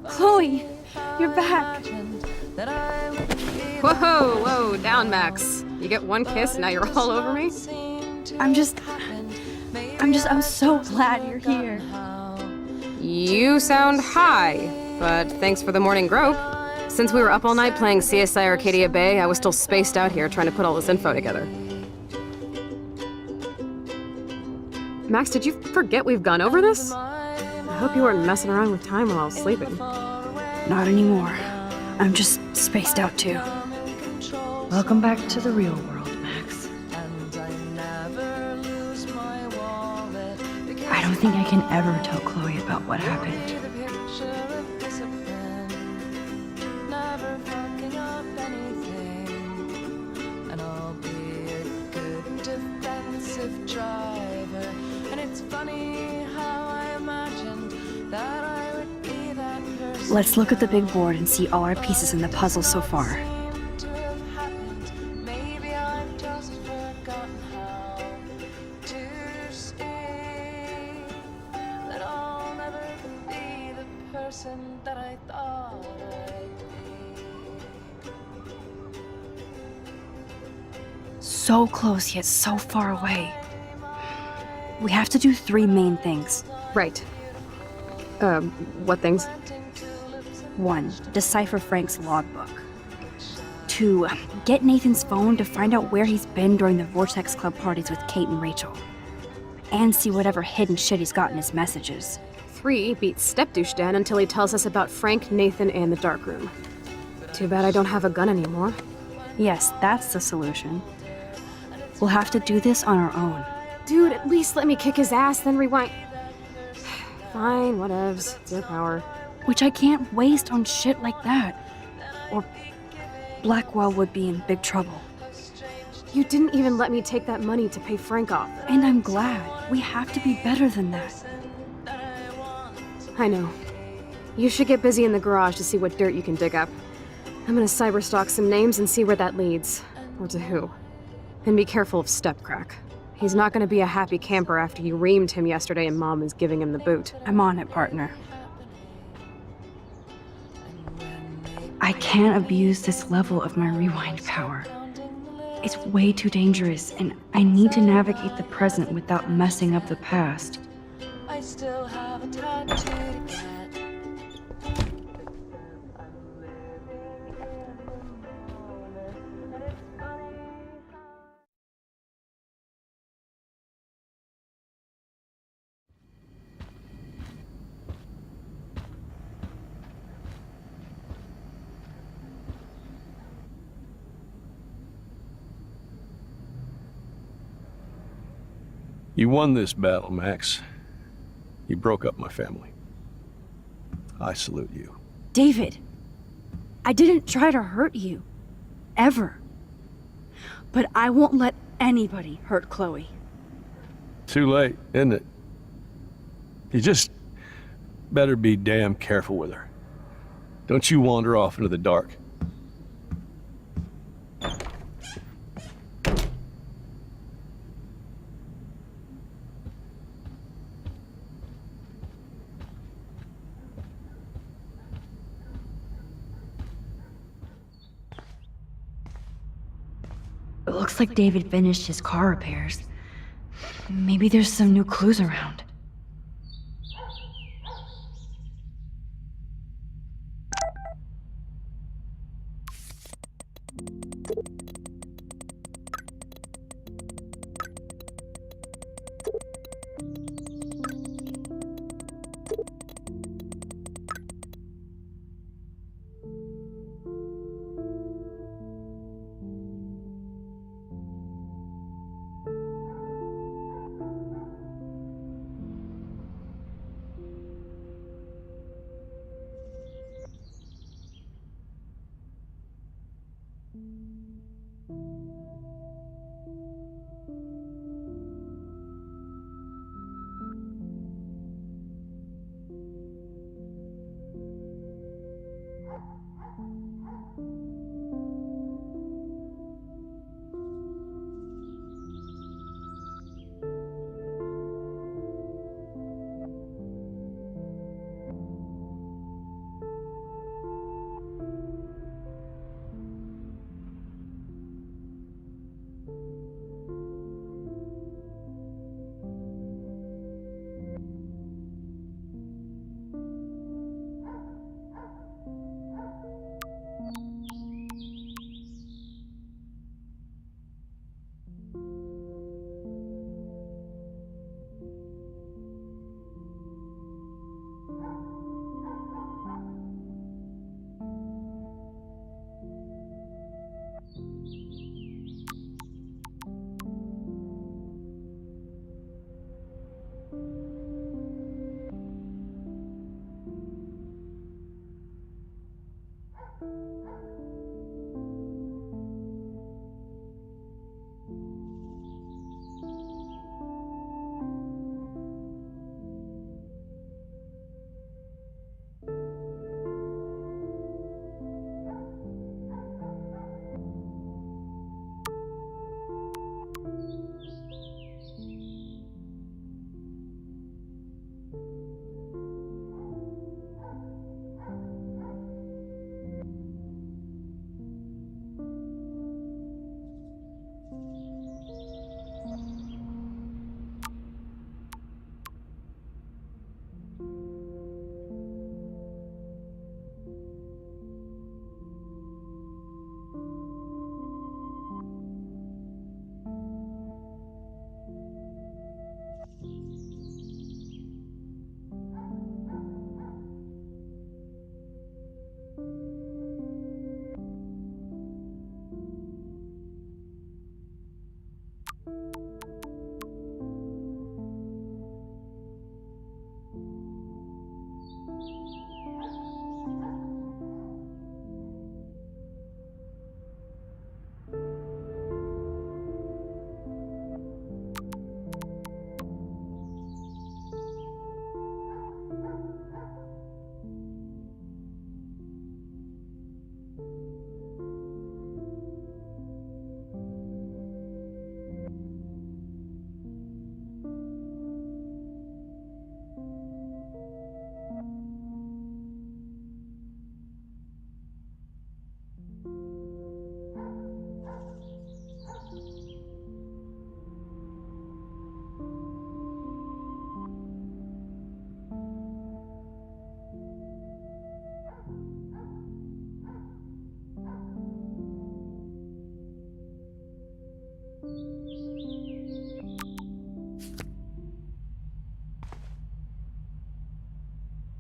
Chloe, you're back. Whoa, whoa, down, Max. You get one kiss, now you're all over me? I'm so glad you're here. You sound high, but thanks for the morning grope. Since we were up all night playing CSI Arcadia Bay, I was still spaced out here trying to put all this info together. Max, did you forget we've gone over this? I hope you weren't messing around with time while I was sleeping. Not anymore. I'm just spaced out too. Welcome back to the real world, Max. I don't think I can ever tell Chloe about what happened. Let's look at the big board and see all our pieces in the puzzle so far. So close yet so far away. We have to do 3 main things. Right. What things? 1. Decipher Frank's logbook. 2. Get Nathan's phone to find out where he's been during the Vortex Club parties with Kate and Rachel. And see whatever hidden shit he's got in his messages. 3. Beat Step-Douche Dan until he tells us about Frank, Nathan, and the darkroom. Too bad I don't have a gun anymore. Yes, that's the solution. We'll have to do this on our own. Dude, at least let me kick his ass, then rewind. Fine, whatevs. It's your power. Which I can't waste on shit like that. Or Blackwell would be in big trouble. You didn't even let me take that money to pay Frank off. And I'm glad. We have to be better than that. I know. You should get busy in the garage to see what dirt you can dig up. I'm gonna cyberstalk some names and see where that leads. Or to who. And be careful of Stepcrack. He's not gonna be a happy camper after you reamed him yesterday and Mom is giving him the boot. I'm on it, partner. I can't abuse this level of my rewind power. It's way too dangerous, and I need to navigate the present without messing up the past. I still have a tattoo to get. You won this battle, Max. You broke up my family. I salute you. David, I didn't try to hurt you. Ever. But I won't let anybody hurt Chloe. Too late, isn't it? You just better be damn careful with her. Don't you wander off into the dark. It looks like David finished his car repairs. Maybe there's some new clues around.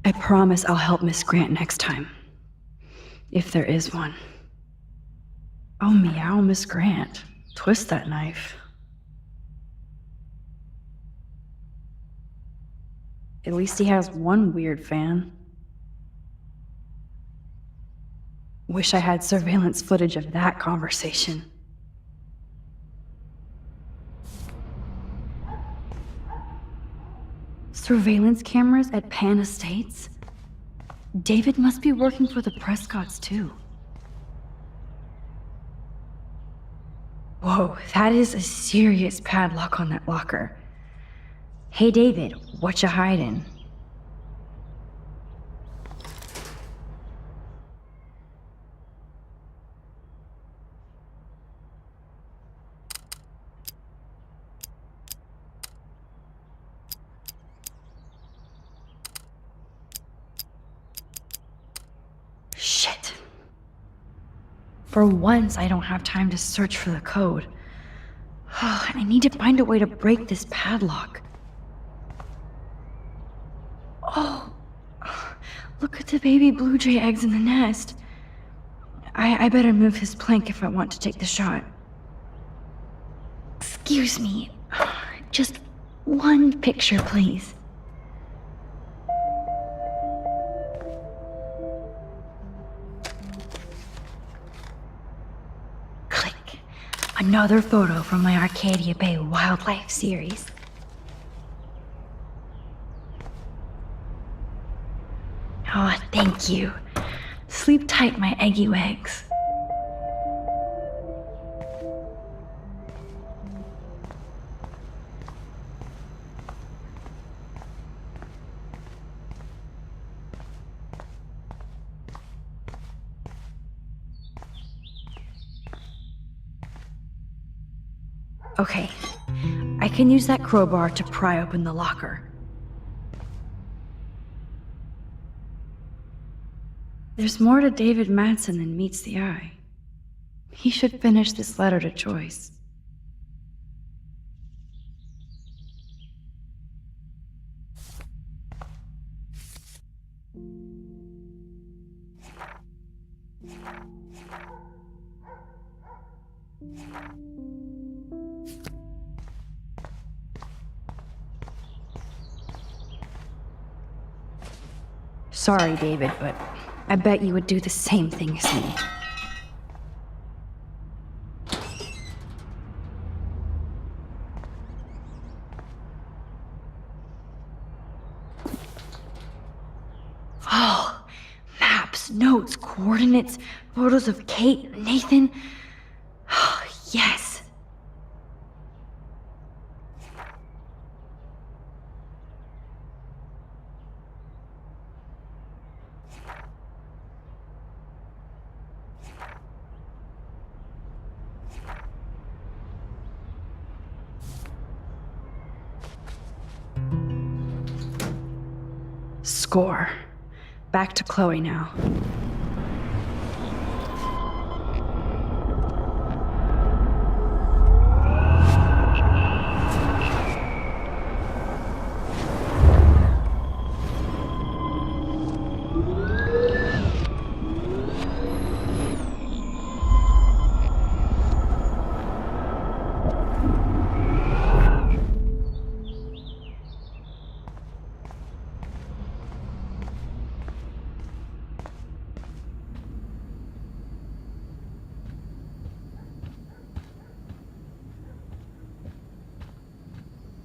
I promise I'll help Miss Grant next time. If there is one. Oh, meow, Miss Grant. Twist that knife. At least he has one weird fan. Wish I had surveillance footage of that conversation. Surveillance cameras at Pan Estates? David must be working for the Prescotts, too. Whoa, that is a serious padlock on that locker. Hey, David, what you hiding? Shit. For once, I don't have time to search for the code. I need to find a way to break this padlock. Oh, look at the baby blue jay eggs in the nest. I better move his plank if I want to take the shot. Excuse me. Just one picture, please. Click. Another photo from my Arcadia Bay Wildlife series. Oh, thank you. Sleep tight, my eggy wags. Okay, I can use that crowbar to pry open the locker. There's more to David Madsen than meets the eye. He should finish this letter to Joyce. Sorry, David, but I bet you would do the same thing as me. Oh, maps, notes, coordinates, photos of Kate, Nathan. Oh, yes. Score. Back to Chloe now.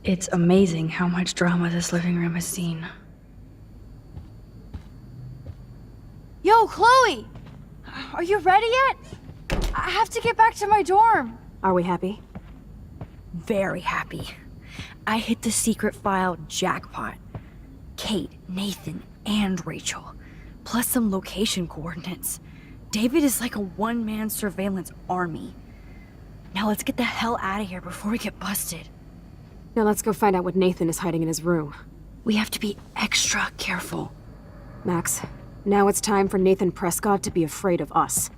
It's amazing how much drama this living room has seen. Yo, Chloe! Are you ready yet? I have to get back to my dorm. Are we happy? Very happy. I hit the secret file jackpot. Kate, Nathan, and Rachel. Plus some location coordinates. David is like a one-man surveillance army. Now let's get the hell out of here before we get busted. Now let's go find out what Nathan is hiding in his room. We have to be extra careful. Max, now it's time for Nathan Prescott to be afraid of us.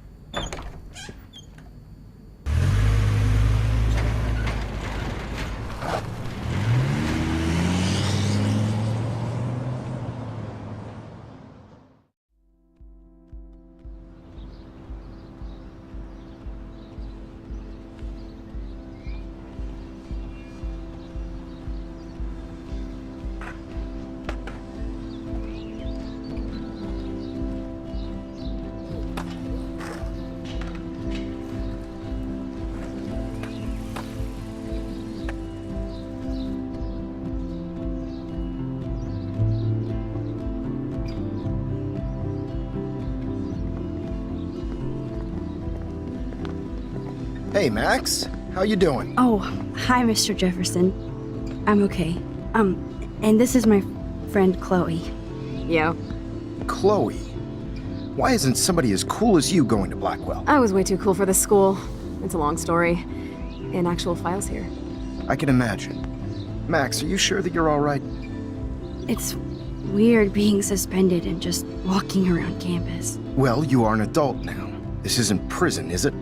Hey, Max. How you doing? Oh, hi, Mr. Jefferson. I'm okay. And this is my friend Chloe. Yo. Chloe. Why isn't somebody as cool as you going to Blackwell? I was way too cool for this school. It's a long story. In actual files here. I can imagine. Max, are you sure that you're all right? It's weird being suspended and just walking around campus. Well, you are an adult now. This isn't prison, is it?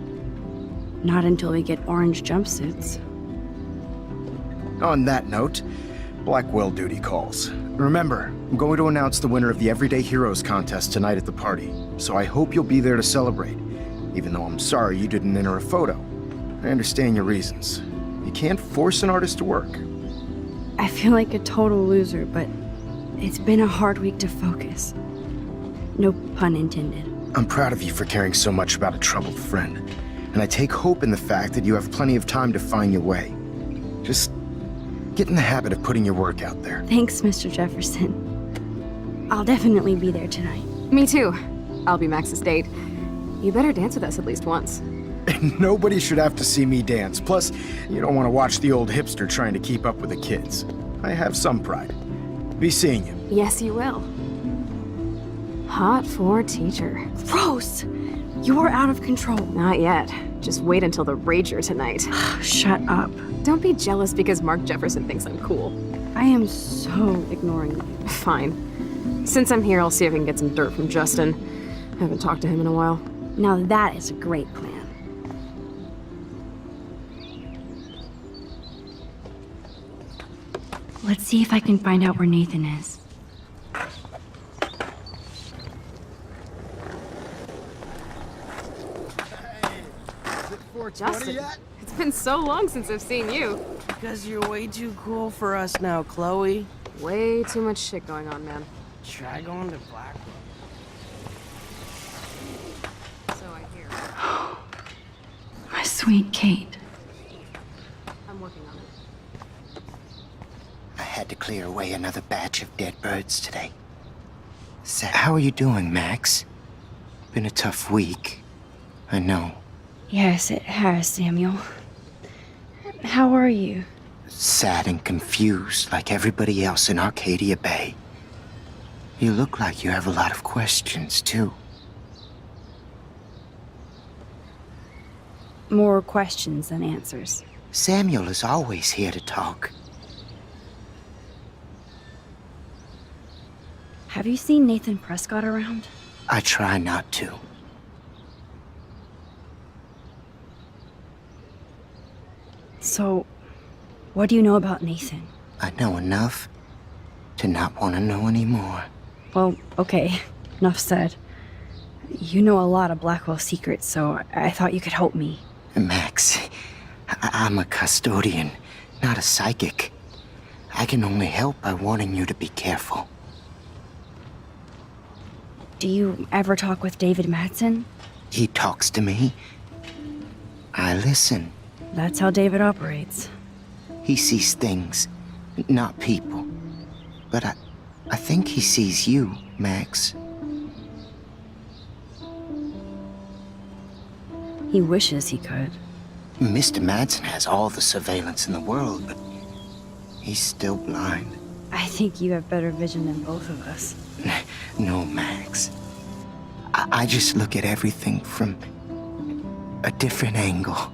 Not until we get orange jumpsuits. On that note, Blackwell duty calls. Remember, I'm going to announce the winner of the Everyday Heroes contest tonight at the party, so I hope you'll be there to celebrate, even though I'm sorry you didn't enter a photo. I understand your reasons. You can't force an artist to work. I feel like a total loser, but it's been a hard week to focus. No pun intended. I'm proud of you for caring so much about a troubled friend, and I take hope in the fact that you have plenty of time to find your way. Just get in the habit of putting your work out there. Thanks, Mr. Jefferson. I'll definitely be there tonight. Me too. I'll be Max's date. You better dance with us at least once. Nobody should have to see me dance. Plus, you don't want to watch the old hipster trying to keep up with the kids. I have some pride. Be seeing you. Yes, you will. Hot for teacher. Gross! You're out of control. Not yet. Just wait until the rager tonight. Shut up. Don't be jealous because Mark Jefferson thinks I'm cool. I am so ignoring you. Fine. Since I'm here, I'll see if I can get some dirt from Justin. I haven't talked to him in a while. Now that is a great plan. Let's see if I can find out where Nathan is. Justin, it's been so long since I've seen you. Because you're way too cool for us now, Chloe. Way too much shit going on, man. Try going to Blackwell. So I hear. My sweet Kate. I'm working on it. I had to clear away another batch of dead birds today. How are you doing, Max? Been a tough week. I know. Yes, it has, Samuel. How are you? Sad and confused like everybody else in Arcadia Bay. You look like you have a lot of questions, too. More questions than answers. Samuel is always here to talk. Have you seen Nathan Prescott around? I try not to. So, what do you know about Nathan? I know enough to not want to know anymore. Well, okay. Enough said. You know a lot of Blackwell secrets, so I thought you could help me. Max, I'm a custodian, not a psychic. I can only help by warning you to be careful. Do you ever talk with David Madsen? He talks to me. I listen. That's how David operates. He sees things, not people. But I think he sees you, Max. He wishes he could. Mr. Madsen has all the surveillance in the world, but he's still blind. I think you have better vision than both of us. No, Max. I just look at everything from a different angle.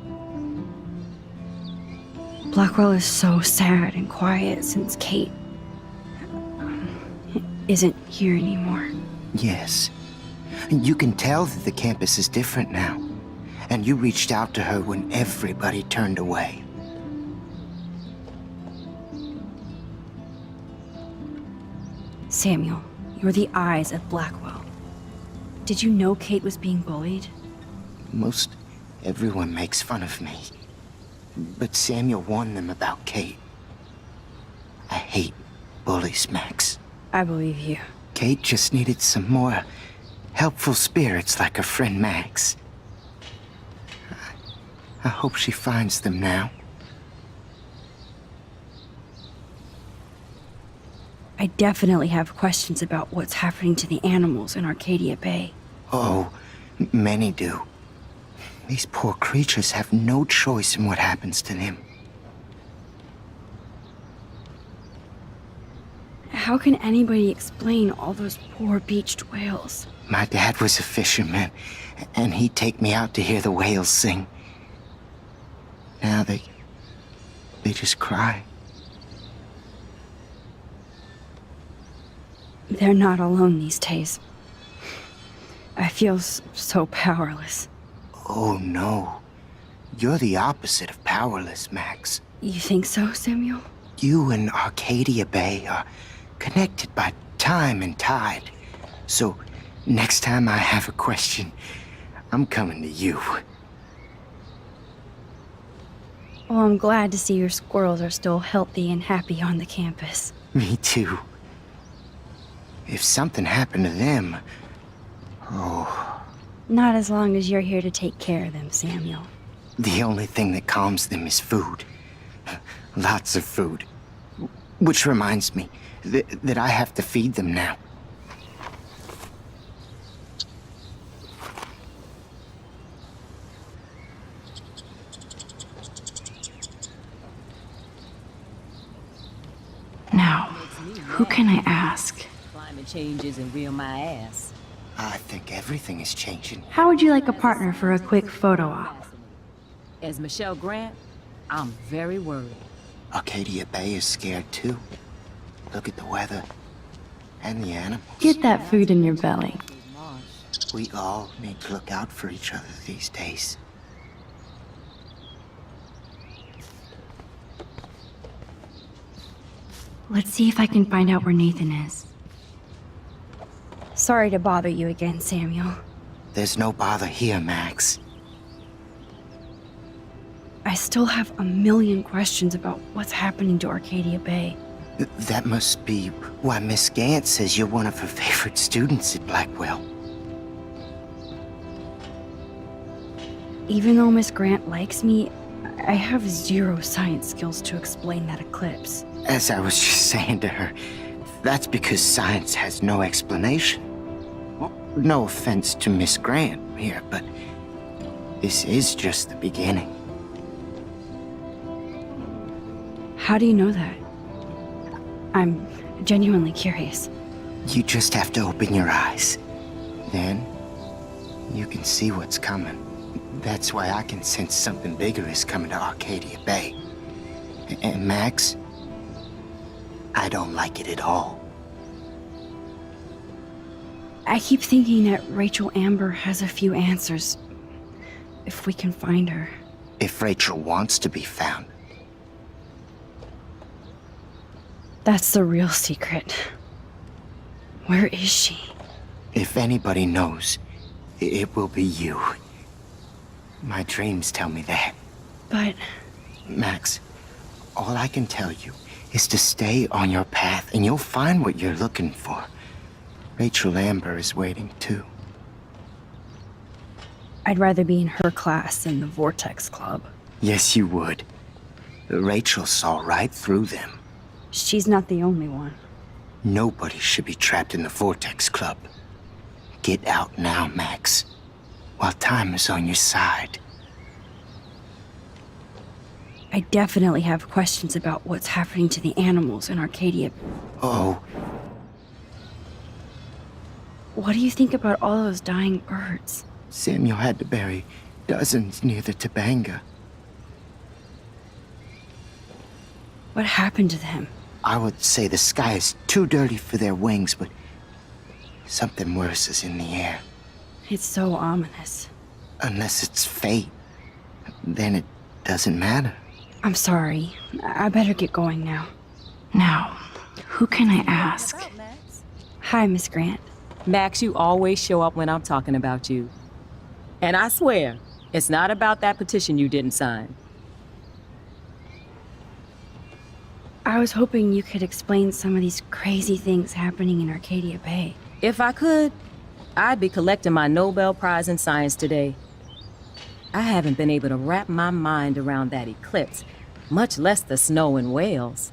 Blackwell is so sad and quiet since Kate isn't here anymore. Yes. You can tell that the campus is different now. And you reached out to her when everybody turned away. Samuel, you're the eyes of Blackwell. Did you know Kate was being bullied? Most everyone makes fun of me. But Samuel warned them about Kate. I hate bullies, Max. I believe you. Kate just needed some more helpful spirits like her friend Max. I hope she finds them now. I definitely have questions about what's happening to the animals in Arcadia Bay. Oh, many do. These poor creatures have no choice in what happens to them. How can anybody explain all those poor beached whales? My dad was a fisherman, and he'd take me out to hear the whales sing. Now they just cry. They're not alone these days. I feel so powerless. Oh no. You're the opposite of powerless, Max. You think so, Samuel? You and Arcadia Bay are connected by time and tide. So, next time I have a question, I'm coming to you. Well, I'm glad to see your squirrels are still healthy and happy on the campus. Me too. If something happened to them... Oh, Not as long as you're here to take care of them, Samuel. the only thing that calms them is food. Lots of food. Which reminds me that I have to feed them now. Now, who can I ask? Climate change isn't real my ass. I think everything is changing. How would you like a partner for a quick photo op? As Michelle Grant, I'm very worried. Arcadia Bay is scared too. Look at the weather. And the animals. Get that food in your belly. We all need to look out for each other these days. Let's see if I can find out where Nathan is. Sorry to bother you again, Samuel. There's no bother here, Max. I still have a million questions about what's happening to Arcadia Bay. That must be why Miss Gant says you're one of her favorite students at Blackwell. Even though Miss Grant likes me, I have zero science skills to explain that eclipse. As I was just saying to her, that's because science has no explanation. Well, no offense to Miss Grant here, but this is just the beginning. How do you know that? I'm genuinely curious. You just have to open your eyes. Then, you can see what's coming. That's why I can sense something bigger is coming to Arcadia Bay. And Max, I don't like it at all. I keep thinking that Rachel Amber has a few answers. If we can find her. If Rachel wants to be found. That's the real secret. Where is she? If anybody knows, it will be you. My dreams tell me that. But Max, all I can tell you is to stay on your path and you'll find what you're looking for. Rachel Amber is waiting too. I'd rather be in her class than the Vortex Club. Yes, you would. Rachel saw right through them. She's not the only one. Nobody should be trapped in the Vortex Club. Get out now, Max, while time is on your side. I definitely have questions about what's happening to the animals in Arcadia. Oh, What do you think about all those dying birds? Samuel had to bury dozens near the Tabanga. What happened to them? I would say the sky is too dirty for their wings, but something worse is in the air. It's so ominous. Unless it's fate, then it doesn't matter. I'm sorry. I better get going now. Now, who can I ask? Hi, Miss Grant. Max, you always show up when I'm talking about you. And I swear, it's not about that petition you didn't sign. I was hoping you could explain some of these crazy things happening in Arcadia Bay. If I could, I'd be collecting my Nobel Prize in Science today. I haven't been able to wrap my mind around that eclipse, much less the snow in Wales.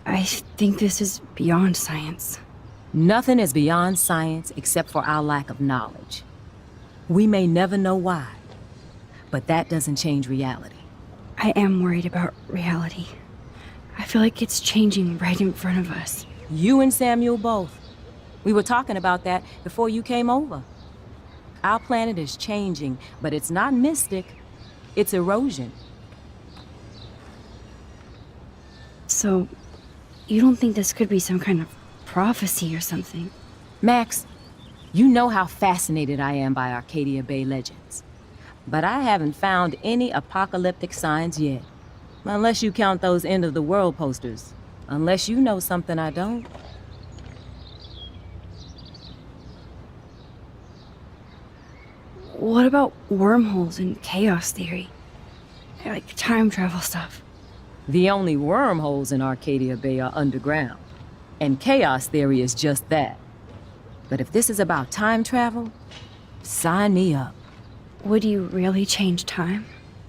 I think this is beyond science. Nothing is beyond science except for our lack of knowledge. We may never know why, but that doesn't change reality. I am worried about reality. I feel like it's changing right in front of us. You and Samuel both. We were talking about that before you came over. Our planet is changing, but it's not mystic. It's erosion. So, you don't think this could be some kind of prophecy or something? Max, you know how fascinated I am by Arcadia Bay legends. But I haven't found any apocalyptic signs yet. Unless you count those end-of-the-world posters. Unless you know something I don't. What about wormholes and chaos theory? Like time travel stuff. The only wormholes in Arcadia Bay are underground. And chaos theory is just that. But if this is about time travel, sign me up. Would you really change time?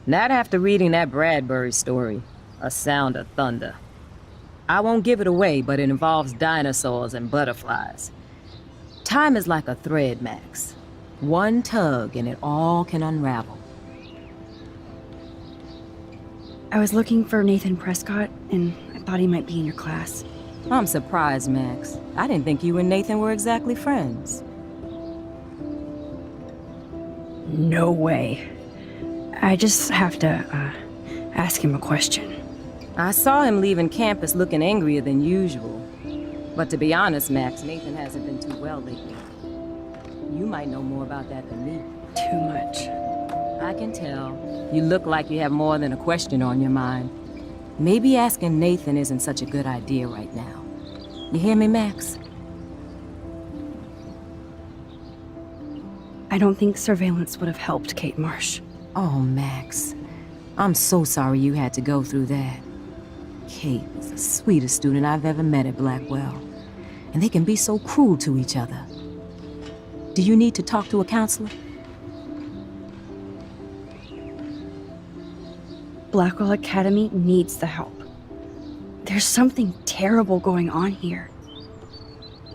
Not after reading that Bradbury story, A Sound of Thunder. I won't give it away, but it involves dinosaurs and butterflies. Time is like a thread, Max. One tug and it all can unravel. I was looking for Nathan Prescott, and I thought he might be in your class. I'm surprised, Max. I didn't think you and Nathan were exactly friends. No way. I just have to, ask him a question. I saw him leaving campus looking angrier than usual. But to be honest, Max, Nathan hasn't been too well lately. You might know more about that than me. Too much. I can tell. You look like you have more than a question on your mind. Maybe asking Nathan isn't such a good idea right now. You hear me, Max? I don't think surveillance would have helped Kate Marsh. Oh, Max. I'm so sorry you had to go through that. Kate was the sweetest student I've ever met at Blackwell. And they can be so cruel to each other. Do you need to talk to a counselor? Blackwell Academy needs the help. There's something terrible going on here.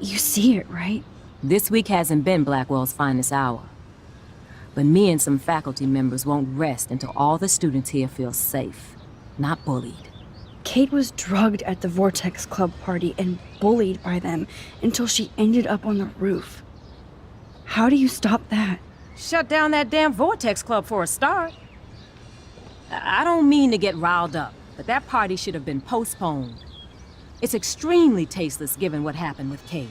You see it, right? This week hasn't been Blackwell's finest hour. But me and some faculty members won't rest until all the students here feel safe, not bullied. Kate was drugged at the Vortex Club party and bullied by them until she ended up on the roof. How do you stop that? Shut down that damn Vortex Club for a start. I don't mean to get riled up, but that party should have been postponed. It's extremely tasteless given what happened with Kate.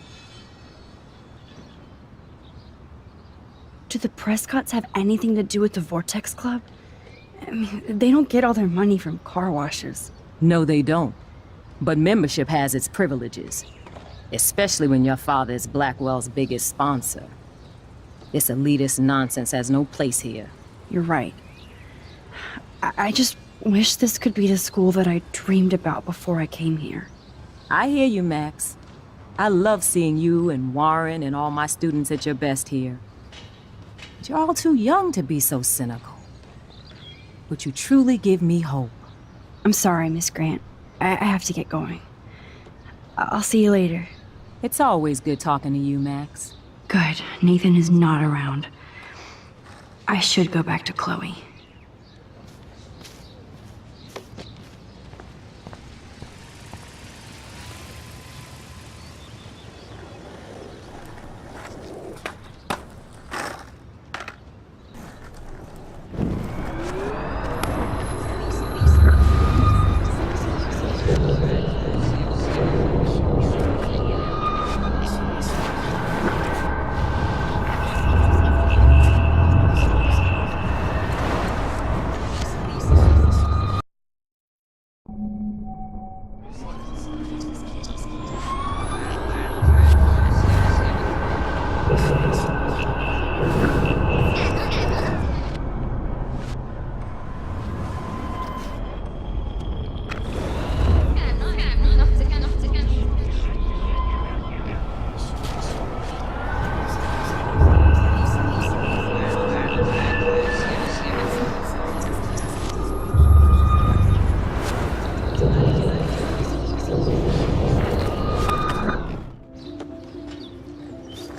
Do the Prescotts have anything to do with the Vortex Club? I mean, they don't get all their money from car washes. No, they don't. But membership has its privileges. Especially when your father is Blackwell's biggest sponsor. This elitist nonsense has no place here. You're right. I just wish this could be the school that I dreamed about before I came here. I hear you, Max. I love seeing you and Warren and all my students at your best here. But you're all too young to be so cynical. But you truly give me hope. I'm sorry, Miss Grant. I have to get going. I'll see you later. It's always good talking to you, Max. Good. Nathan is not around. I should go back to Chloe.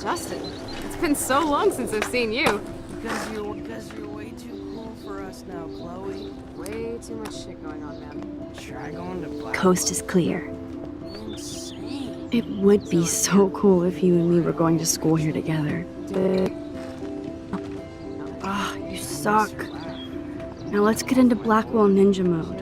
Justin, it's been so long since I've seen you. Because you're way too cool for us now, Chloe. Way too much shit going on, man. Try going to Black. Coast is clear. Insane. It would be so cool if you and me were going to school here together. Ah, you suck. Now let's get into Blackwell Ninja mode.